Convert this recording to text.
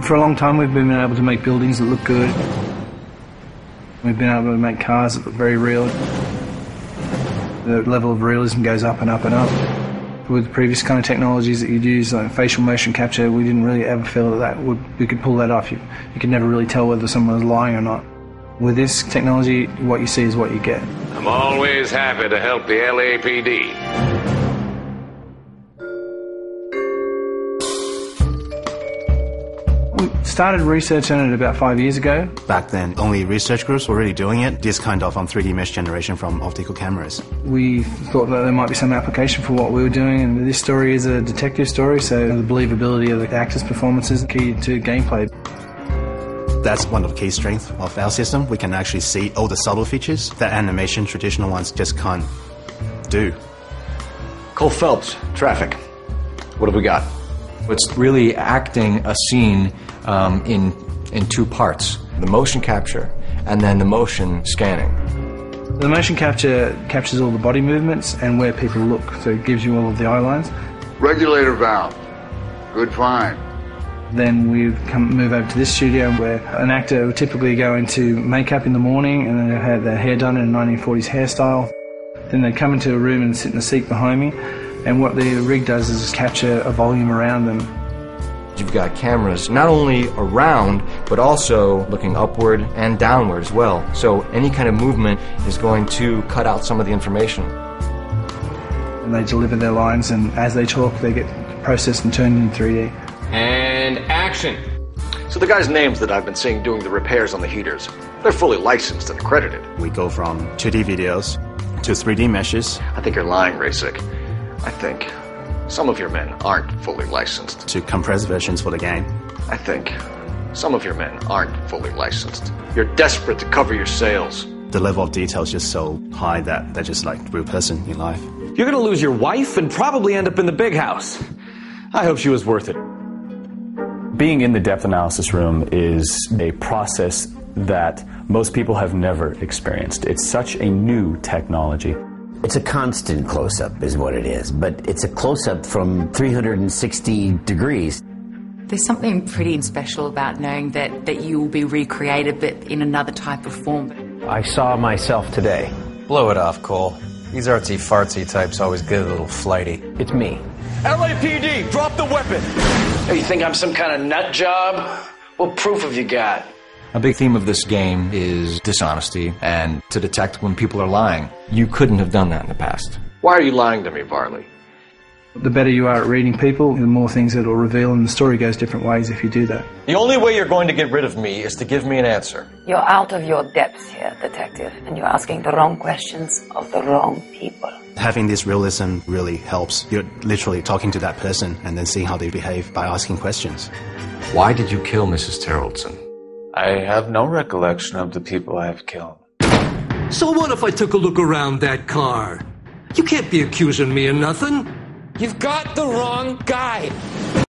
For a long time we've been able to make buildings that look good. We've been able to make cars that look very real. The level of realism goes up and up and up. With previous kind of technologies that you'd use, like facial motion capture, we didn't really ever feel that we could pull that off. You could never really tell whether someone was lying or not. With this technology, what you see is what you get. I'm always happy to help the LAPD. We started research on it about 5 years ago. Back then, only research groups were really doing it, this kind of 3D mesh generation from optical cameras. We thought that there might be some application for what we were doing, and this story is a detective story, so the believability of the actors' performances is key to gameplay. That's one of the key strengths of our system. We can actually see all the subtle features that animation traditional ones just can't do. Cole Phelps, traffic. What have we got? It's really acting a scene in two parts. The motion capture and then the motion scanning. The motion capture captures all the body movements and where people look, so it gives you all of the eye lines. Regulator valve. Good find. Then we move over to this studio where an actor would typically go into makeup in the morning and then they'd have their hair done in a 1940s hairstyle. Then they'd come into a room and sit in a seat behind me, and what the rig does is capture a volume around them. You've got cameras not only around, but also looking upward and downward as well. So any kind of movement is going to cut out some of the information. And they deliver their lines, and as they talk, they get processed and turned into 3D. And action. So the guys' names that I've been seeing doing the repairs on the heaters, they're fully licensed and accredited. We go from 2D videos to 3D meshes. I think you're lying, Rasic. I think some of your men aren't fully licensed. To compressed versions for the game. I think some of your men aren't fully licensed. You're desperate to cover your sales. The level of detail is just so high that they're just like a real person in life. You're gonna lose your wife and probably end up in the big house. I hope she was worth it. Being in the depth analysis room is a process that most people have never experienced. It's such a new technology. It's a constant close-up is what it is, but it's a close-up from 360 degrees. There's something pretty special about knowing that you will be recreated but in another type of form. I saw myself today. Blow it off, Cole. These artsy-fartsy types always get a little flighty. It's me. LAPD, drop the weapon! Hey, you think I'm some kind of nut job? What proof have you got? A big theme of this game is dishonesty and to detect when people are lying. You couldn't have done that in the past. Why are you lying to me, Varley? The better you are at reading people, the more things it'll reveal, and the story goes different ways if you do that. The only way you're going to get rid of me is to give me an answer. You're out of your depth here, detective, and you're asking the wrong questions of the wrong people. Having this realism really helps. You're literally talking to that person and then seeing how they behave by asking questions. Why did you kill Mrs. Terrellson? I have no recollection of the people I have killed. So what if I took a look around that car? You can't be accusing me of nothing. You've got the wrong guy.